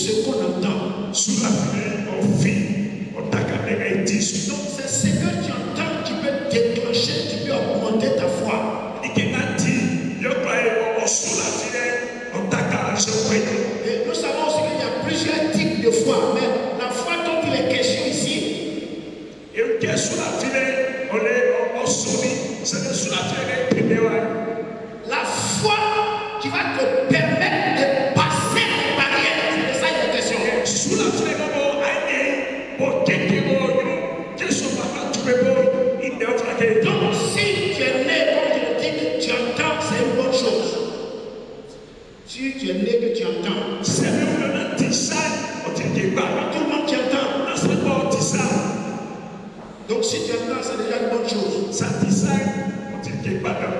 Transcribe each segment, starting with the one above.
ce qu'on entend. Sous la fenêtre, on vit, on t'a gardé un disque. Donc c'est ce que tu entends qui peut déclencher, qui peut augmenter ta foi. Et qui m'a dit, je croyais qu'on sous la fenêtre, on t'a gardé. Et nous savons aussi qu'il y a plusieurs types de foi, mais la foi dont il est question ici, et qui est sous la fenêtre, on est soumis, c'est sous la fenêtre, la foi qui va te permettre de passer les barrières. C'est de ça qu'il est question. Sous la fenêtre, donc si tu es né, comme je le dis, tu entends, c'est une bonne chose. Si tu es né que tu entends, c'est le tisane, on dit qu'il parle. Tout le monde qui entend. C'est pas tisane. Donc si tu entends, c'est déjà une bonne chose. Ça tisane, on dit qu'il parle.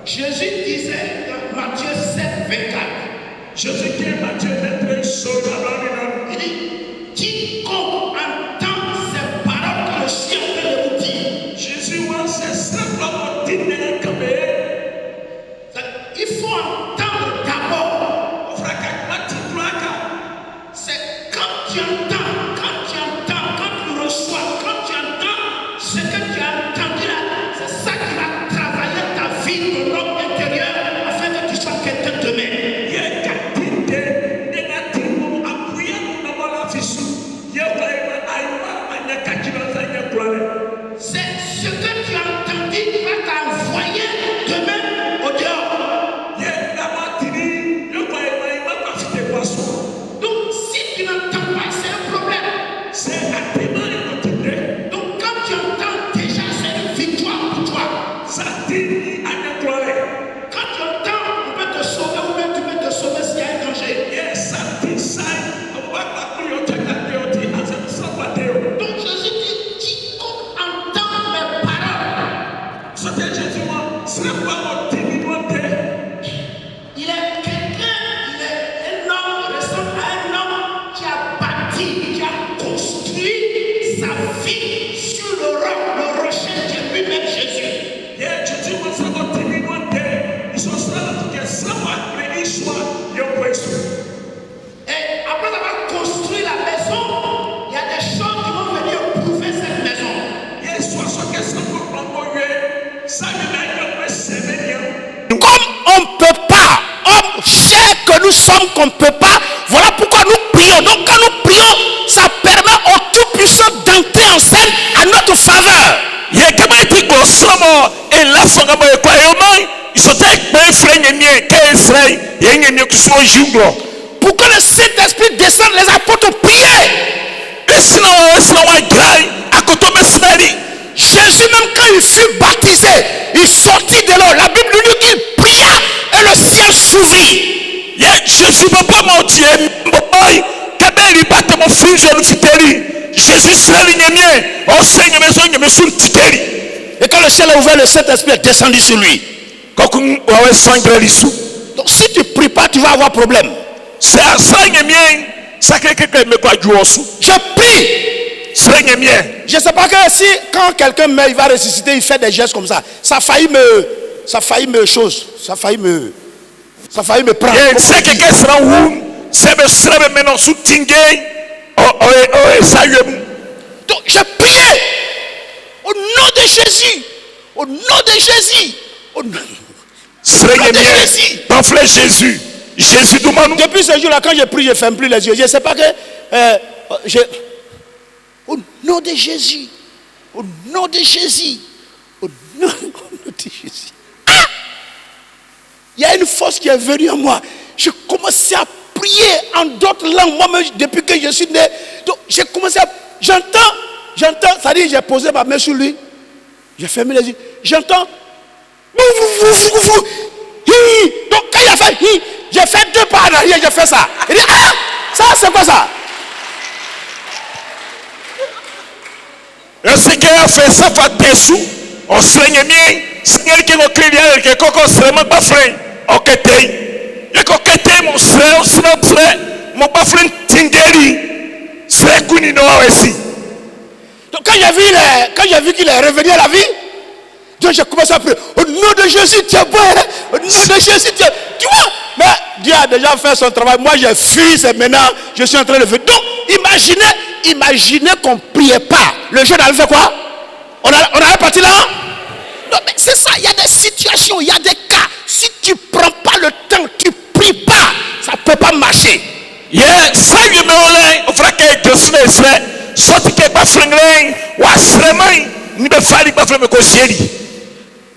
Jésus disait dans Matthieu 7, 24. Jésus qui est Matthieu 23, il dit, quiconque entend ces paroles que le chien vient de vous dire. Jésus, c'est simplement dire il faut entendre d'abord. C'est quand tu entends, quand tu reçois, quand tu entends ce que tu as entendu là, c'est ça qui va travailler ta vie, ton homme intérieur, afin que tu sois quelqu'un de demain. C'est ce que tu as entendu qui va t'envoyer demain au dehors. Donc si tu n'entends pas, c'est un problème. Donc quand tu entends déjà, c'est une victoire pour toi. Quand tu entends, on peut te sauver ou même tu peux te sauver s'il y a un danger. Donc Jésus dit, quiconque entend mes paroles. Il est quelqu'un, il est un homme, ressemble à un homme qui a bâti, qui a construit sa vie sur le roc, le rocher qui est lui-même Jésus. Et après avoir construit la maison, il y a des choses qui vont venir prouver cette maison. Comme on ne peut pas, homme cher que nous sommes qu'on ne peut pas, voilà pourquoi nous prions. Donc quand nous prions, ça permet au Tout-Puissant d'entrer en scène à notre faveur. Pour que le Saint-Esprit descende, les apôtres ont prié. Jésus même quand il fut baptisé, il sortit de l'eau. La Bible nous dit qu'il pria et le ciel s'ouvrit. Jésus ne peut pas mentir. Jésus serait Et quand le ciel a ouvert, le Saint-Esprit est descendu sur lui. Donc si tu ne pries pas, tu vas avoir problème. Je prie. Je ne sais pas que si quand quelqu'un meurt, il va ressusciter, il fait des gestes comme ça. Ça a failli me prendre. Donc je prie au nom de Jésus. Au nom de Jésus. Au nom de Jésus. Jésus demande. Depuis ce jour-là, quand je prie, je ne ferme plus les yeux. Je ne sais pas que au nom de Jésus. Au nom de Jésus. Au nom de Jésus. Ah! Il y a une force qui est venue en moi. Je commençais à prier en d'autres langues. Moi-même, depuis que je suis né. Donc, j'ai commencé à. J'entends. Ça dit, j'ai posé ma main sur lui. J'ai fermé les yeux. J'entends. Donc, quand il a fait. J'ai fait 2 pas en arrière, j'ai fait ça. Il dit, ah! Ça, c'est quoi ça? Le Seigneur a fait ça pour Tessu. On soigne bien. Seigneur qui nous crie derrière, qui est encore seulement pas frère. Ok, il est coquetté, mon frère, mon pas frère, Tingeli. C'est Kunino aussi. Donc, quand j'ai vu qu'il est revenu à la vie, Donc j'ai commencé à prier. Au nom de Jésus, tu es bon. Hein? Au nom de Jésus, tu es... Tu vois? Mais Dieu a déjà fait son travail. Moi, j'ai fui, c'est maintenant, je suis en train de faire. Donc, imaginez qu'on ne priait pas. Le jeune avait fait quoi? On avait parti là? Non, mais c'est ça. Il y a des situations, il y a des cas. Si tu ne prends pas le temps, tu ne pries pas, ça ne peut pas marcher. Ça y est, mais on fera que Dieu se fait. Sorti que pas flinguer, ou à semaine, ni pas faire pas flinguer que chéri.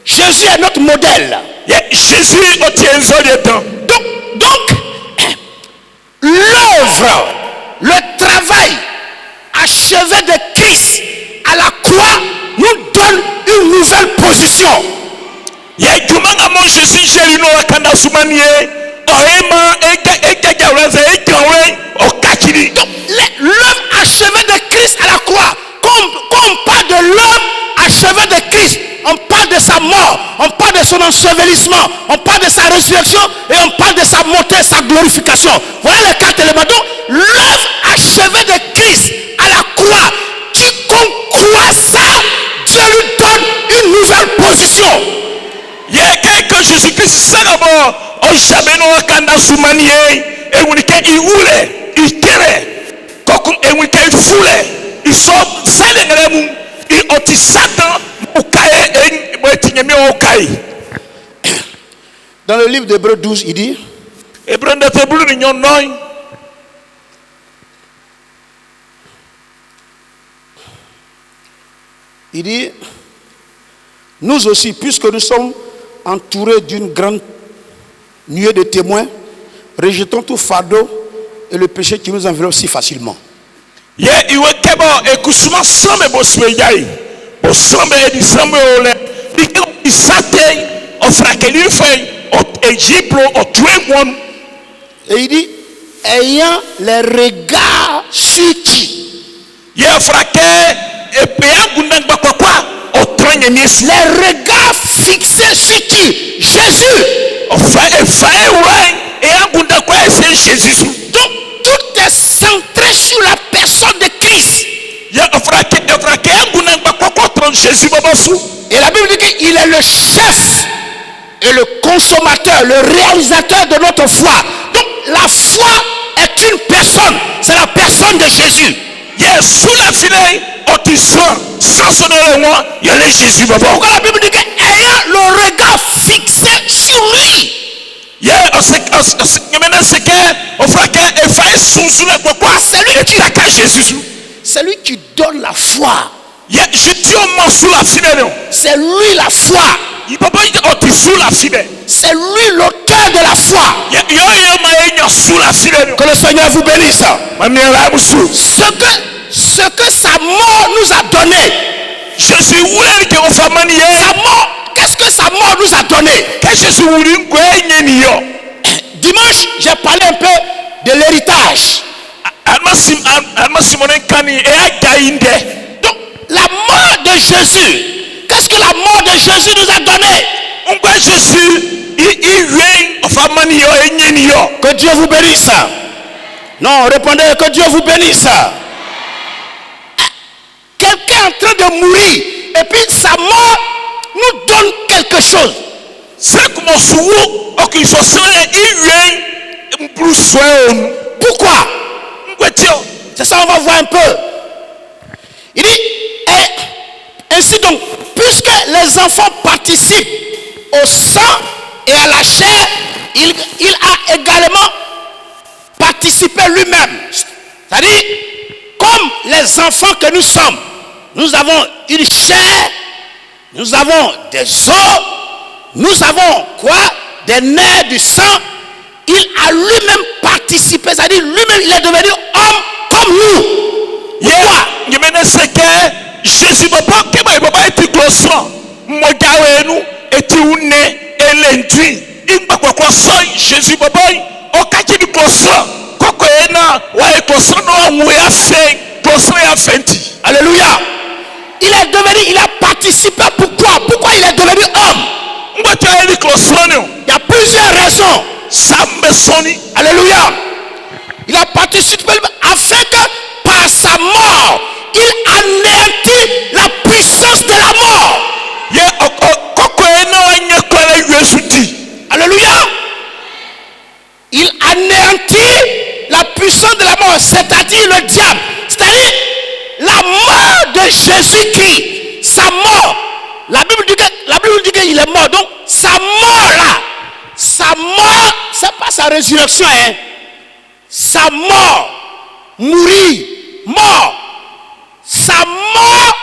Jésus est notre modèle. Jésus obtient le temps. Donc, l'œuvre, le travail achevé de Christ à la croix nous donne une nouvelle position. L'œuvre achevée de Christ à la croix, quand on parle de l'œuvre achevée de Christ, on parle de sa mort, on parle de son ensevelissement, on parle de sa résurrection et on parle de sa montée, sa glorification. Voilà les 4 éléments. Donc, l'œuvre achevée de Christ à la croix, quiconque croit ça, Dieu lui donne une nouvelle position. Il y a quelqu'un Jésus-Christ, c'est d'abord, on jamais nous kanda soumanié, et on est iroulé, il kéré, et on est foulé, ils sont salés, ils ont dit Satan. Dans le livre d'Hébreux 12, il dit nous aussi, puisque nous sommes entourés d'une grande nuée de témoins, rejetons tout fardeau et le péché qui nous enveloppe si facilement. Et il dit, ayant les regards sur qui? Les regards fixés sur qui? Jésus. Donc tout est centré sur la personne de Christ. Et la Bible dit qu'il est le chef et le consommateur, le réalisateur de notre foi. Donc la foi est une personne, c'est la personne de Jésus. Pourquoi la Bible dit qu'ayant le regard fixé sur lui? C'est lui qui donne la foi. C'est lui la foi. C'est lui l'auteur de la foi. Que le Seigneur vous bénisse. Ce que sa mort nous a donné. Sa mort, qu'est-ce que sa mort nous a donné? Dimanche, j'ai parlé un peu de l'héritage. Donc, la mort de Jésus, qu'est-ce que la mort de Jésus nous a donné? Que Dieu vous bénisse. Non, répondez que Dieu vous bénisse. Quelqu'un est en train de mourir et puis sa mort nous donne quelque chose. Pourquoi? C'est ça, on va voir un peu. Il dit, ainsi donc, puisque les enfants participent au sang et à la chair, il a également participé lui-même. C'est-à-dire, comme les enfants que nous sommes, nous avons une chair, nous avons des os, nous avons quoi? Des nerfs, du sang. Il a lui-même participé, c'est-à-dire lui-même il est devenu homme comme nous. Pourquoi? Jésus papa était grossement mogawe était une elendui imba kwa Jésus papa okati du grossement koko ena wa grossement no ya fait grossement ya fenti. Alléluia. Il a participé. Pourquoi il est devenu homme? Il y a plusieurs raisons. Alléluia. Il a participé afin que par sa mort, il anéantit la puissance de la mort. Alléluia. Il anéantit la puissance de la mort, c'est-à-dire le diable. C'est-à-dire la mort de Jésus-Christ. Sa mort. La Bible dit qu'il est mort. Donc sa mort là. Sa mort, c'est pas sa résurrection. Hein. Sa mort. Mourir. Mort. Sa mort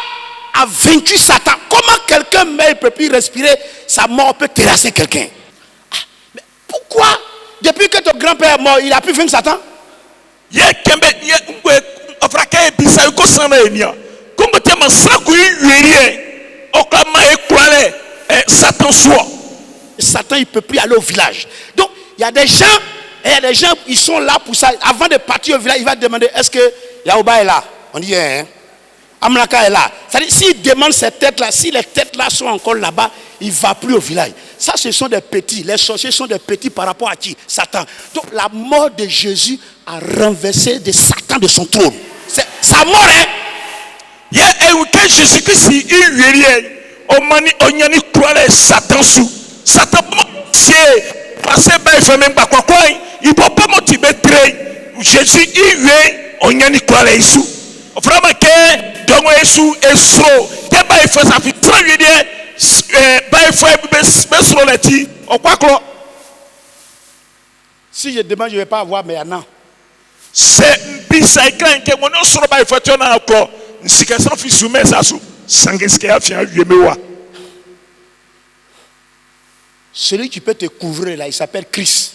a vaincu Satan. Comment quelqu'un meurt, il ne peut plus respirer, sa mort peut terrasser quelqu'un. Ah, mais pourquoi, depuis que ton grand-père est mort, il a pu vaincre Satan? Satan, il ne peut plus aller au village. Donc, il y a des gens, ils sont là pour ça. Avant de partir au village, il va demander, est-ce que Yaouba est là? On dit, hein? Amlaka est là. C'est-à-dire, s'il demande ces têtes-là, si les têtes-là sont encore là-bas, il ne va plus au village. Ça, ce sont des petits. Les sorciers sont des petits par rapport à qui? Satan. Donc, la mort de Jésus a renversé de Satan de son trône. C'est sa mort, hein? Il y a un Jésus-Christ, il Satan sous. Satan, c'est passé par le même pas quoi. Il ne peut pas motiver Jésus, il est, on y a Nicolas sous. Vraiment que donc Jésus est sous. T'es pas il faut ça fait trop lui dire il faut sur le ti on quoi quoi. Si je demande je vais pas avoir mais non. C'est bizarre quand que mon nom sur il faut tu en as quoi. Si que ça fait soumettre ça sous sans que ce qu'il a fait lui me voir. Celui qui peut te couvrir là il s'appelle Christ.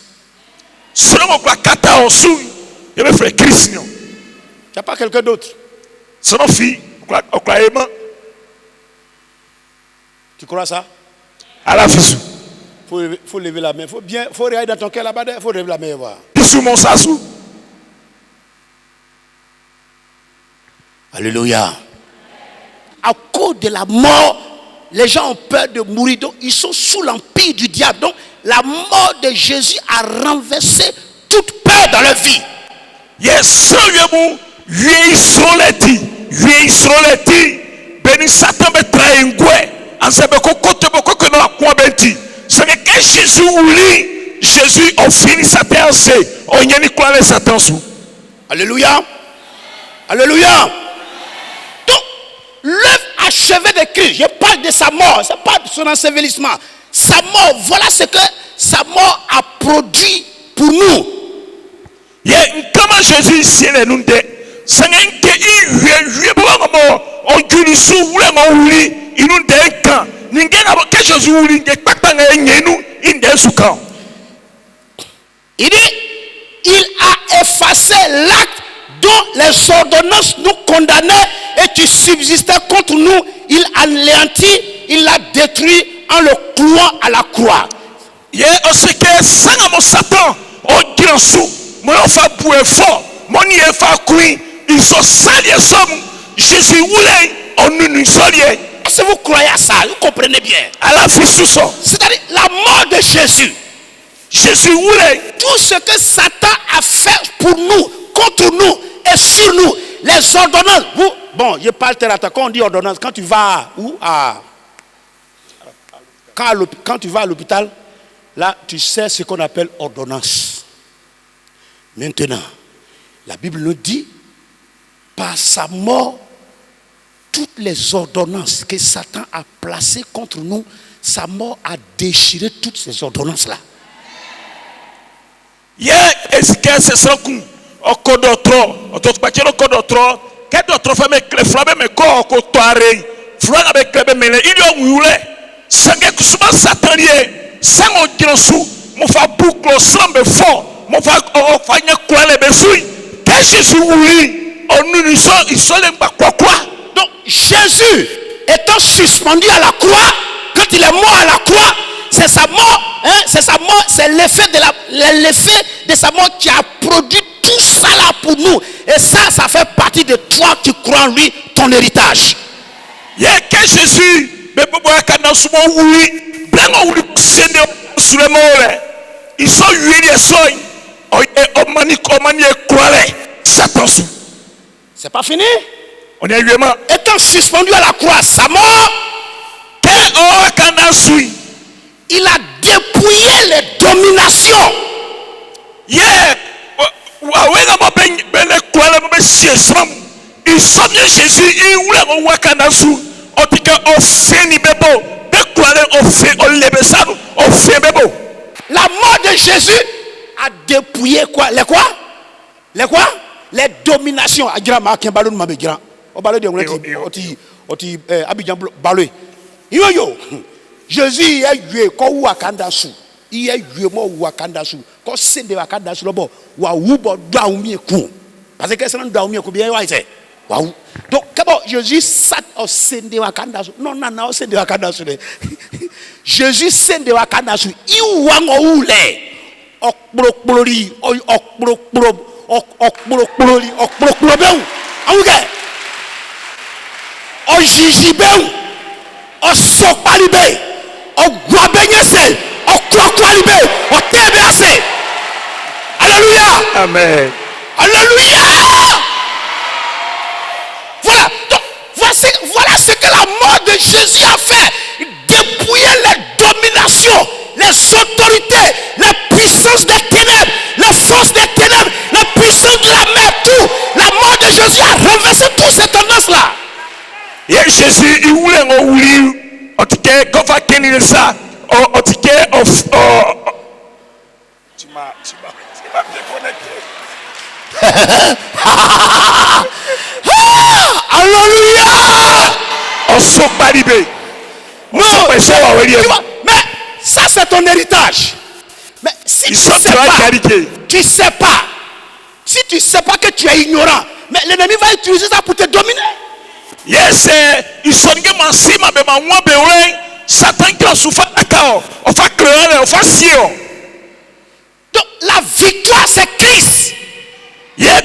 Selon quoi kata en sous il me fait Christ non. Il n'y a pas quelqu'un d'autre. C'est nos filles, tu crois ça? À la fille. Faut lever la main. Faut regarder dans ton cœur là-bas. Il faut lever la main et voir. Sous mon sassou. Alléluia. À cause de la mort, les gens ont peur de mourir. Donc ils sont sous l'empire du diable. Donc la mort de Jésus a renversé toute peur dans leur vie. Yes, Béni Satan me traîne. En ce moment, que nous avons benti. Ce n'est que Jésus oublie. Jésus a fini Satan. On y a ni quoi les Satan sous. Alléluia. Alléluia. Donc, l'œuvre achevée de Christ, je parle de sa mort, ce n'est pas son ensevelissement. Sa mort, voilà ce que sa mort a produit pour nous. Comment Jésus s'est nous dit. C'est que il nous dit, il a effacé l'acte dont les ordonnances nous condamnaient et qui subsistait contre nous. Il a anéanti, il l'a détruit en le clouant à la croix. Il y a aussi que Satan, on dit en sous, mon enfant pour effort, mon enfant couille. Ils sont saliés, Jésus voulait, on nous saliés. Si vous croyez à ça, vous comprenez bien. À la fin sous ça. C'est-à-dire la mort de Jésus. Jésus voulait. Tout ce que Satan a fait pour nous, contre nous et sur nous, les ordonnances. Vous, bon, je parle terre à terre. Quand on dit ordonnance, quand tu vas où quand tu vas à l'hôpital, là, tu sais ce qu'on appelle ordonnance. Maintenant, la Bible nous dit, par sa mort, toutes les ordonnances que Satan a placées contre nous, sa mort a déchiré toutes ces ordonnances-là. Est-ce que c'est ça qu'on a code d'autre, quel d'autre fait mes clés, flammes, mes corps, côtoirés, flammes avec les mêlés, il y a où c'est que souvent Satan lié, sans on dit en sous, mon fa boucle, slambe fort, mon fa faire quoi les befouilles, que Jésus voulait. Ils sont les quoi. Donc Jésus étant suspendu à la croix, quand il est mort à la croix, c'est sa mort, hein, c'est l'effet de sa mort qui a produit tout ça là pour nous. Et ça fait partie de toi qui crois en lui, ton héritage. Il y a que Jésus, mais pour moi, quand nous sommes oui, blanc ou sur le mort, ils sont huilés, ils sont, on manie croire, Satan sous. C'est pas fini. On est vraiment. Étant suspendu à la croix, sa mort. Que oh kanda sui. Il a dépouillé les dominations. Yeah, wawenga bele kwala be siesam. Il somme Jésus, il oula mo wakanda su. Otika ofeni bebo, be kwala ofe olebesanu, ofe bebo. La mort de Jésus a dépouillé quoi? Les quoi? Les quoi? Les dominations. Agira ma ken balon ma be gira. O balo de oti Abidjan balo. Yo. Jésus a joué ko wakanda su. Il a joué mo wakanda su. Ko sende wakanda su lobo wa wubo do awumi ku. Parce que ça do awumi ku bien wa ise. Waouh. Donc comment Jésus sat au sende wakanda su. Non au sende wakanda su. Jésus sende wakanda su. I wango ule. Okpolokpolori okpolokpolori okpolokpolobeu. Awuge. O jijibeu. O sokpalibe. O guabenyese. O klokwalibe. O tebease. Alléluia. Amen. Alléluia. Voilà ce que la mort de Jésus a fait. Dépouiller les dominations, les autorités, les puissances des ténèbres, les forces des ténèbres, les puissances de la mer, tout. La mort de Jésus a renversé toutes ces tendances-là. Et Jésus, il voulait en oublier. En tout cas, quand on va tenir ça, en tout cas, tu m'as déconnecté. Alléluia. On s'en balibé. Non, mais ça c'est ton héritage. Mais si tu ne sais pas, si tu ne sais pas que tu es ignorant, mais l'ennemi va utiliser ça pour te dominer. Yes, ils sont que ma sima be ma moi be ouais, Satan qui a souffert d'accord, on va créer, on va sion. Donc la victoire c'est Christ. Yeah,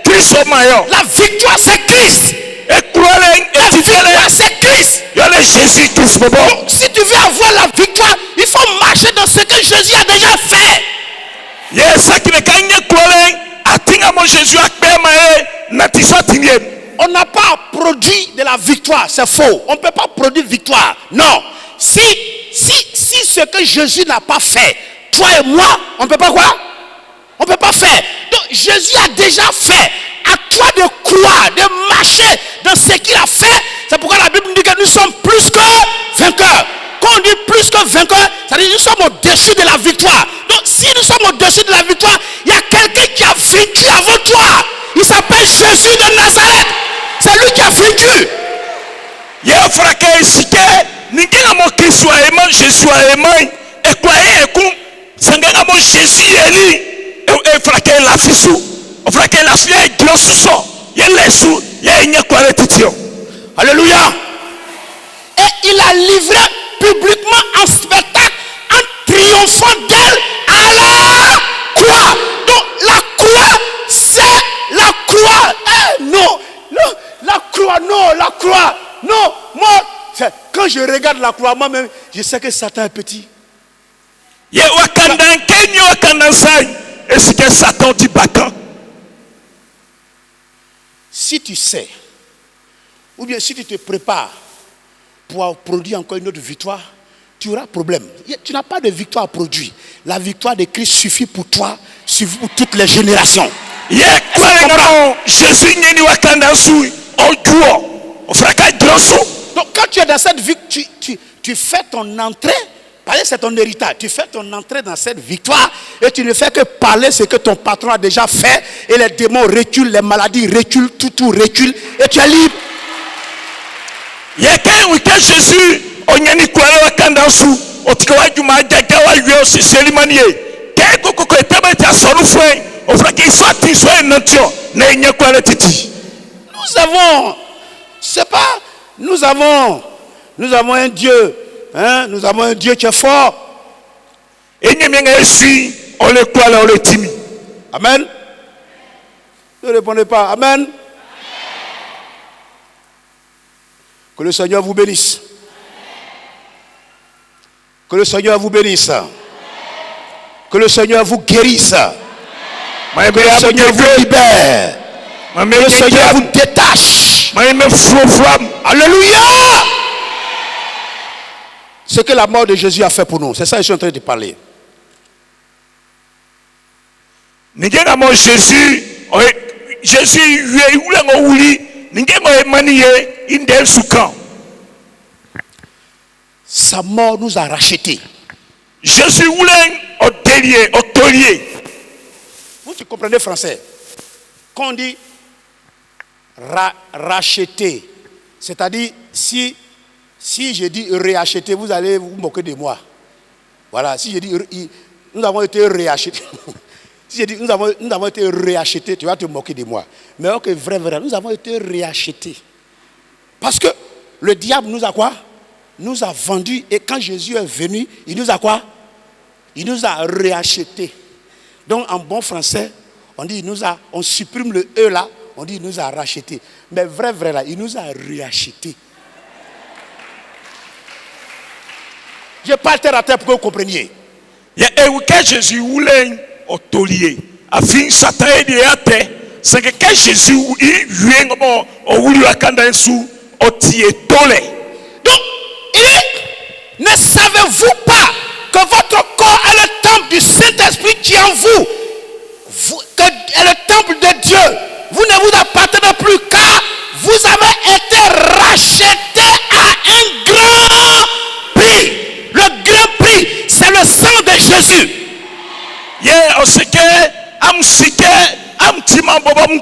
Christ au maillot. La victoire c'est Christ. Et croire La victoire c'est Christ. Il y a Jésus Christ. Donc si tu veux avoir la victoire, il faut marcher dans ce que Jésus a déjà fait. Yes, ça qui ne gagne croire, atinga mon Jésus a permis natisa tingé. On n'a pas produit de la victoire, c'est faux. On ne peut pas produire victoire. Non. Si ce que Jésus n'a pas fait, toi et moi, on ne peut pas quoi? On ne peut pas faire. Donc Jésus a déjà fait. À toi de croire, de marcher dans ce qu'il a fait. C'est pourquoi la Bible dit que nous sommes plus que vainqueurs. Quand on dit plus que vainqueurs, ça veut dire que nous sommes au-dessus de la victoire. Donc si nous sommes au-dessus de la victoire, il y a quelqu'un qui a vaincu avant toi. Il s'appelle Jésus de Nazareth. C'est lui qui a vaincu. Il y a un frère qui est ici. N'ingéna mo Christ wa ema Jésus wa ema et quoi et coup sangana mo Jésus eli et frère qui la fisu o frère qui la fia glosu so yele su ye nya quoi retitio. Alléluia. Et il a livré publiquement en spectacle en triomphant d'elle à la croix. Donc la croix, c'est la croix. Non, la croix, non, la croix. Non, moi, quand je regarde la croix, moi-même, je sais que Satan est petit. Ye wakanda kenyo wakanda sai est-ce que Satan dit battant? Si tu sais, ou bien si tu te prépares pour produire encore une autre victoire, tu auras problème. Tu n'as pas de victoire à produire. La victoire de Christ suffit pour toi, suffit pour toutes les générations. Jésus n'est pas wakanda sui en duo. Donc quand tu es dans cette victoire, tu fais ton entrée, parce que c'est ton héritage, tu fais ton entrée dans cette victoire et tu ne fais que parler ce que ton patron a déjà fait et les démons reculent, les maladies reculent, tout recule et tu es libre. Il y a qu'un week-end Jésus, on y a ni quoi le kandansu, on te voit du majaga wa yo cérémonie. Qu'un coco est tabac à son frère, on fera qu'il soit tissu nation, n'est ni quoi le titi. Nous avons, c'est pas, nous avons un Dieu, hein, nous avons un Dieu qui est fort. Et nous avons ici, on le croit là, on le timide. Amen. Ne répondez pas. Amen. Que le Seigneur vous bénisse. Que le Seigneur vous bénisse. Que le Seigneur vous guérisse. Que le Seigneur vous libère. Que le Seigneur vous détache. Alléluia. ce que la mort de Jésus a fait pour nous. C'est ça que je suis en train de parler. Ningena Jésus, Jésus yue ulengo uli, ningengo emaniye indel sukan. Sa mort nous a rachetés. Jésus ulen otelier, otolier. Vous qui comprenez français, quand on dit racheter, c'est-à-dire si je dis réacheter, vous allez vous moquer de moi. Voilà, si je dis nous avons été réachetés. Si je dis nous avons été réachetés, tu vas te moquer de moi. Mais ok, vrai, nous avons été réachetés. Parce que le diable nous a quoi? Nous a vendus. Et quand Jésus est venu, il nous a quoi? Il nous a réachetés. Donc en bon français, on dit on supprime le E là, on dit il nous a rachetés. Mais vrai là, il nous a réachetés. Je parle terre à terre pour que vous compreniez. Il y a un Jésus voulait otolier. Afin Satan est ate. C'est que quand Jésus il vient comme au wulu akanda sou otie tole. Donc ne savez-vous pas que votre corps est le temple du Saint-Esprit qui est en vous, que est le temple de Dieu. Vous ne vous appartenez plus car vous avez été rachetés à un grand prix. Le grand prix, c'est le sang de Jésus. Yeah, on sait que am sike am tima bobam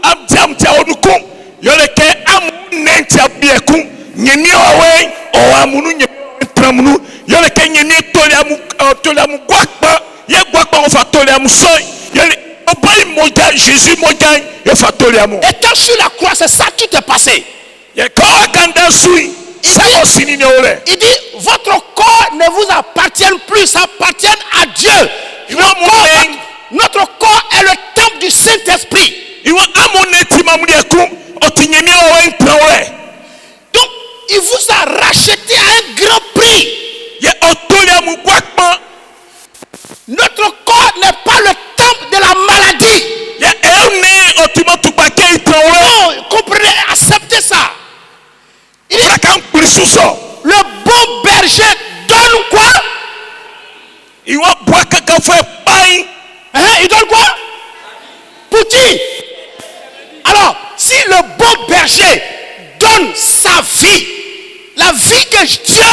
am jam onuku yoleke am nenti abieku nyeni owe o amunu nyetramunu yoleke nyeni toliamu gwakpa ye gwakpa on fa toliamu soy yole obai moja Jésus moja ye fa toliamu. Étant sur la croix, c'est ça qui t'est passé. Ye ko ganda sui ça aussi ni ole. Il dit votre corps ne vous appartient plus, ça appartient à Dieu. Notre corps est le temple du Saint-Esprit. Donc, il vous a racheté à un grand prix. Notre corps n'est pas le temple de la maladie. Non, comprenez, acceptez ça. Le bon berger donne quoi? Il donne quoi? Pour qui? Alors, si le bon berger donne sa vie, la vie que Dieu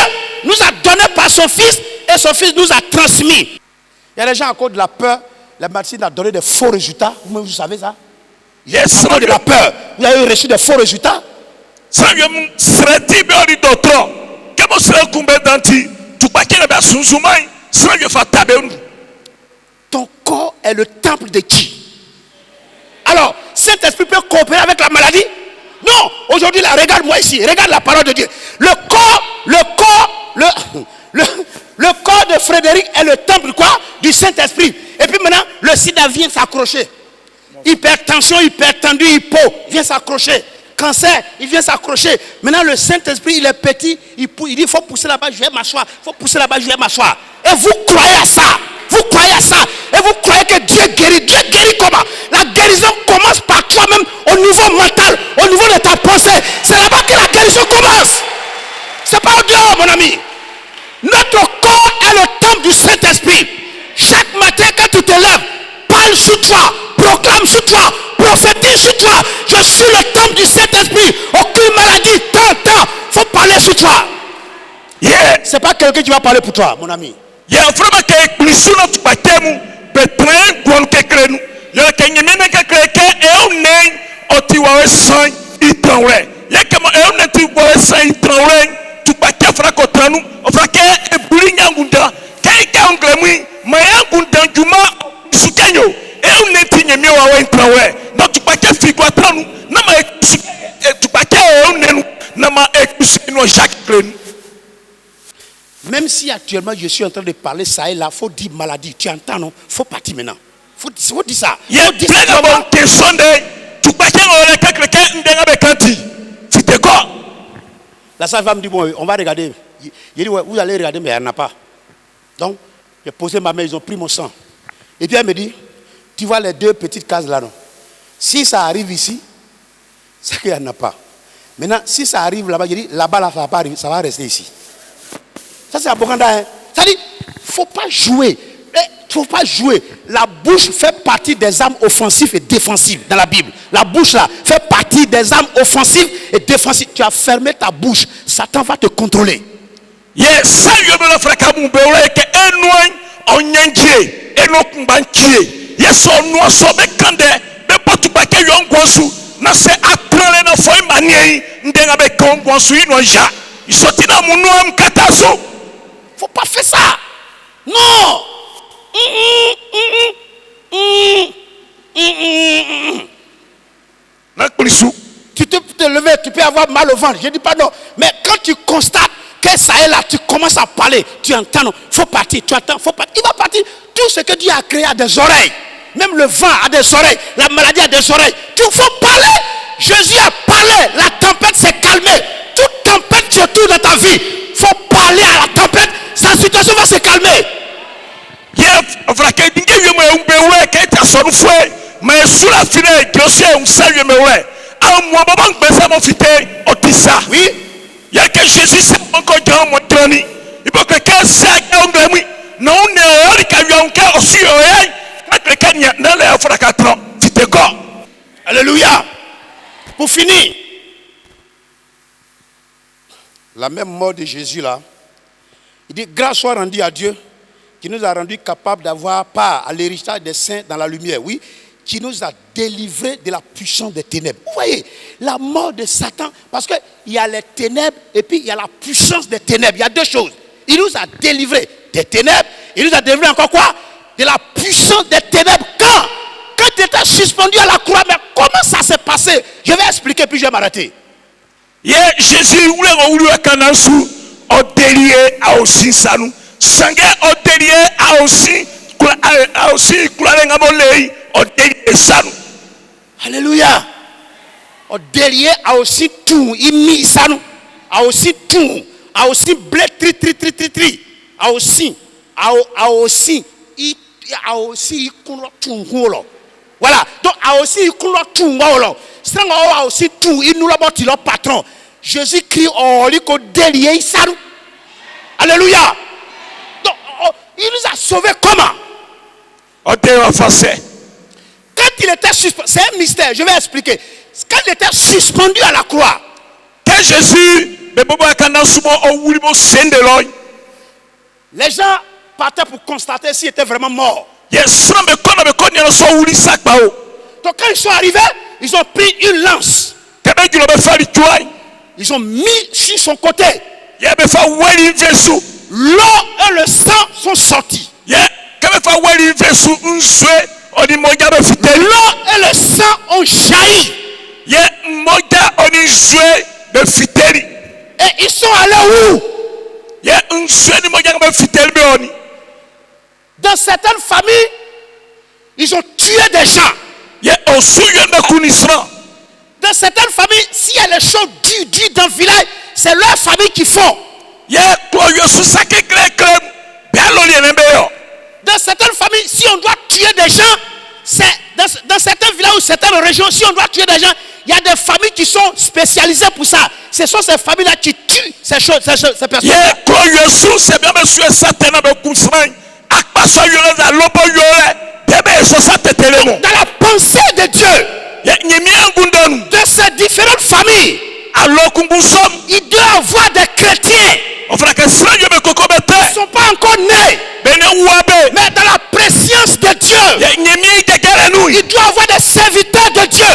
nous a donnée par son Fils, et son Fils nous a transmis. Il y a des gens à cause de la peur, la médecine a donné des faux résultats. Vous savez ça? Yes, à cause de la peur, vous avez reçu des faux résultats. Ton corps est le temple de qui? Alors, Saint-Esprit peut coopérer avec la maladie? Non. Aujourd'hui, là, regarde-moi ici. Regarde la parole de Dieu. Le corps de Frédéric est le temple quoi? Du Saint-Esprit. Et puis maintenant, le sida vient s'accrocher. Hypertension, hypertendu, hypo, vient s'accrocher. Cancer, il vient s'accrocher. Maintenant, le Saint-Esprit, il est petit. Il dit, il faut pousser là-bas, je vais m'asseoir. Il faut pousser là-bas, je vais m'asseoir. Et vous croyez à ça? Vous croyez à ça? Et vous croyez que Dieu guérit? Dieu guérit comment? La guérison commence par toi-même, au niveau mental, au niveau de ta pensée. C'est là-bas que la guérison commence. C'est pas au dehors, mon ami. Notre corps est le temple du Saint-Esprit. Chaque matin, quand tu te lèves, parle sur toi, proclame sur toi, prophétise sur toi. Je suis le temple du Saint-Esprit. Aucune maladie, tant, faut parler sur toi. Yeah. C'est pas quelqu'un qui va parler pour toi, mon ami. Il y a vraiment que plus sur notre baptême, peut-être qu'on peut il y a quelqu'un qui est un nain, au tiwawe sang, il tranrait. Il y a quelqu'un qui est un tiwawe sang, il tranrait. Tu peux pas faire quoi tranou, on va faire un boulignang gunda, quelqu'un qui est un glamour, mais un gunda juma, soutenyo, et un netigné mieux à un tranrait. Donc tu peux pas faire quoi tranou, non mais tu peux pas faire un nain, non mais écoutez nous chaque train. Même si actuellement je suis en train de parler ça et là, il faut dire maladie. Tu entends, non? Il faut partir maintenant. Il faut dire ça. Il y a plein de questions de tu peux pas quelqu'un c'était quoi? La sage-femme dit bon, on va regarder. Il dit ouais, vous allez regarder, mais elle n'a pas. Donc, j'ai posé ma main, ils ont pris mon sang. Et puis elle me dit, tu vois les deux petites cases là, non? Si ça arrive ici, c'est qu'il n'y en a pas. Maintenant, si ça arrive là-bas, je dis là-bas, là, ça va pas arriver, ça va rester ici. Ça, Ça, c'est Aboganda. Hein. C'est-à-dire, il ne faut pas jouer. Il ne faut pas jouer. La bouche fait partie des armes offensives et défensives dans la Bible. La bouche là fait partie des armes offensives et défensives. Tu as fermé ta bouche. Satan va te contrôler. Yes, ça y est, le frère Moubeoula que enoin onyangie, enokumbanchie. Yes, on nous sommes candé, mais pas tout paquet yongwasu. Na se atrale na foi maniei, ndenga be kongwasu inoja. Isotina munuam kataso. Faut pas faire ça. Non. Tu peux te lever, tu peux avoir mal au ventre. Je dis pas non. Mais quand tu constates que ça est là, tu commences à parler. Tu entends, non, faut partir, tu entends, faut partir. Il va partir. Tout ce que Dieu a créé a des oreilles. Même le vent a des oreilles. La maladie a des oreilles. Il faut parler. Jésus a parlé. La tempête s'est calmée. Toute tempête surtout dans ta vie. Il faut parler à la tempête. Sa situation va se calmer. Mais sous la finale, Dieu un salut me ouais. À moi, maman, mais ça m'a fité, on dit ça. Oui. Il y a que Jésus, c'est encore dans mon trône. Il faut que quelqu'un s'aille à un grammy. Non, on est qu'à lui en cas aussi, quelqu'un n'y a pas l'air de 4 ans. C'était quoi? Alléluia. Pour finir, la même mort de Jésus là, il dit grâce soit rendue à Dieu qui nous a rendus capables d'avoir part à l'héritage des saints dans la lumière. Oui, qui nous a délivrés de la puissance des ténèbres. Vous voyez, la mort de Satan, parce qu'il y a les ténèbres et puis il y a la puissance des ténèbres. Il y a deux choses. Il nous a délivrés des ténèbres, il nous a délivrés encore quoi? De la puissance des ténèbres. Quand il était suspendu à la croix, mais comment ça s'est passé? Je vais expliquer puis je vais m'arrêter. Jésus, où est-ce qu'on a délié à aussi ça nous? Sangue a délié à aussi Alléluia. Au délié a aussi tout. Il mit ça nous. A aussi tout. A aussi blé tri. A aussi. Voilà. Donc a aussi tout. A aussi tout. Il nous l'a bâti le patron. Jésus crie au lit qu'au délié ça nous. Alléluia. Donc il nous a sauvés comment? Quand il était suspendu, c'est un mystère, je vais expliquer. Quand il était suspendu à la croix, quand Jésus, les gens partaient pour constater s'il était vraiment mort. Donc quand ils sont arrivés, ils ont pris une lance. Ils ont mis sur son côté. L'eau et le sang sont sortis. L'eau et le sang ont jailli. Et ils sont allés où? Dans certaines familles, ils ont tué des gens. Dans certaines familles, s'il y a les choses dues dans le village, c'est leur famille qui font. Dans certaines familles, si on doit tuer des gens, c'est dans certains villages ou certaines régions, si on doit tuer des gens, il y a des familles qui sont spécialisées pour ça. Ce sont ces familles-là qui tuent ces personnes. Dans la pensée de Dieu, de ces différentes familles, il doit y avoir des chrétiens. Ils ne sont pas encore nés. Mais dans la présence de Dieu, il doit y avoir des serviteurs de Dieu.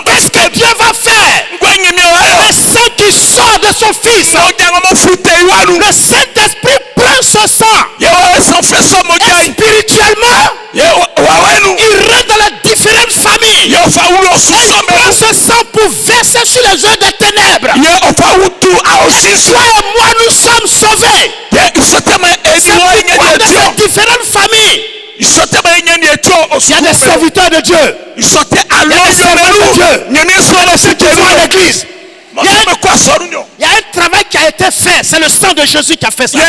Qu'est-ce que Dieu va faire? Le sang qui sort de son fils, le Saint-Esprit prend ce sang. Et spirituellement, il rentre dans les différentes familles. Il prend ce sang pour verser sur les œuvres des ténèbres. Toi et moi, nous sommes sauvés. C'est pourquoi dans ces différentes familles, il y a des serviteurs de Dieu. Il y a des servants de Dieu. Il y a des ceux qui vont à l'église. Il y a un travail qui a été fait. C'est le sang de Jésus qui a fait ça.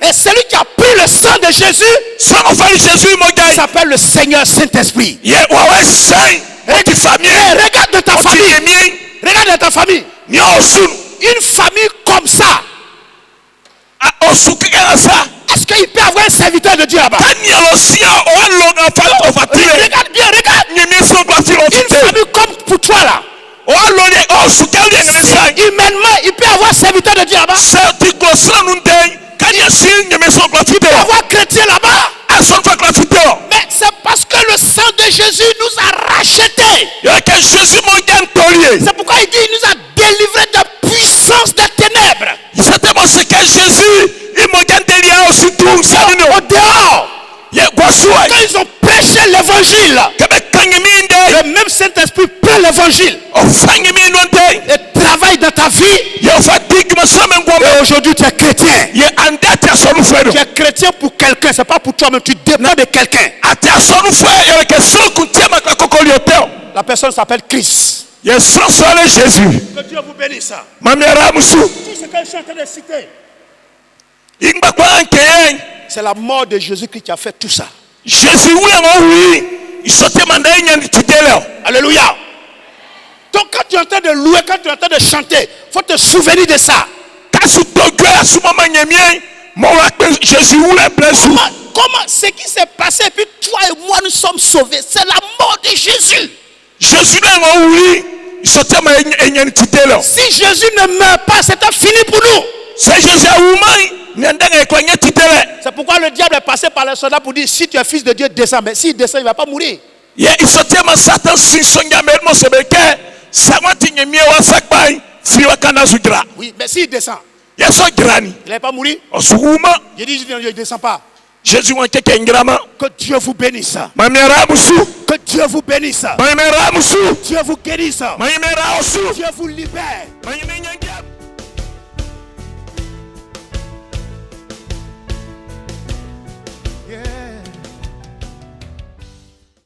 Et celui qui a pris le sang de Jésus, il s'appelle le Seigneur Saint-Esprit. Regarde de ta famille. Regarde de ta famille. Une famille comme ça, est-ce qu'il peut avoir un serviteur de Dieu là-bas? Regarde bien, regarde. Une famille comme pour toi là. Humainement, il peut avoir un serviteur de Dieu là-bas. Il peut avoir chrétien là-bas. Mais c'est parce que le sang de Jésus nous a rachetés. C'est pourquoi il dit qu'il nous a délivrés de la puissance des ténèbres. Au dehors, quand ils ont prêché l'évangile, le même Saint-Esprit prend l'évangile et travaille dans ta vie. Et aujourd'hui tu es chrétien. Tu es chrétien pour quelqu'un, c'est pas pour toi, mais tu dépends de quelqu'un. La personne s'appelle Christ. Que Jésus. Que Dieu vous bénisse. Tout ce que je suis en train de citer, c'est la mort de Jésus-Christ qui a fait tout ça. Alléluia. Donc quand tu es en train de louer, quand tu es en train de chanter, il faut te souvenir de ça. Comment ce qui s'est passé, et puis toi et moi nous sommes sauvés, c'est la mort de Jésus. Si Jésus ne meurt pas, c'était fini pour nous. C'est pourquoi le diable est passé par les soldats pour dire si tu es fils de Dieu, descends. Mais s'il descend, il ne va pas mourir. Oui, mais s'il descend, il ne va pas mourir. Il dit il ne descend pas. Jésus que Dieu vous bénisse. Que Dieu vous bénisse. Dieu vous guérisse. Dieu vous libère.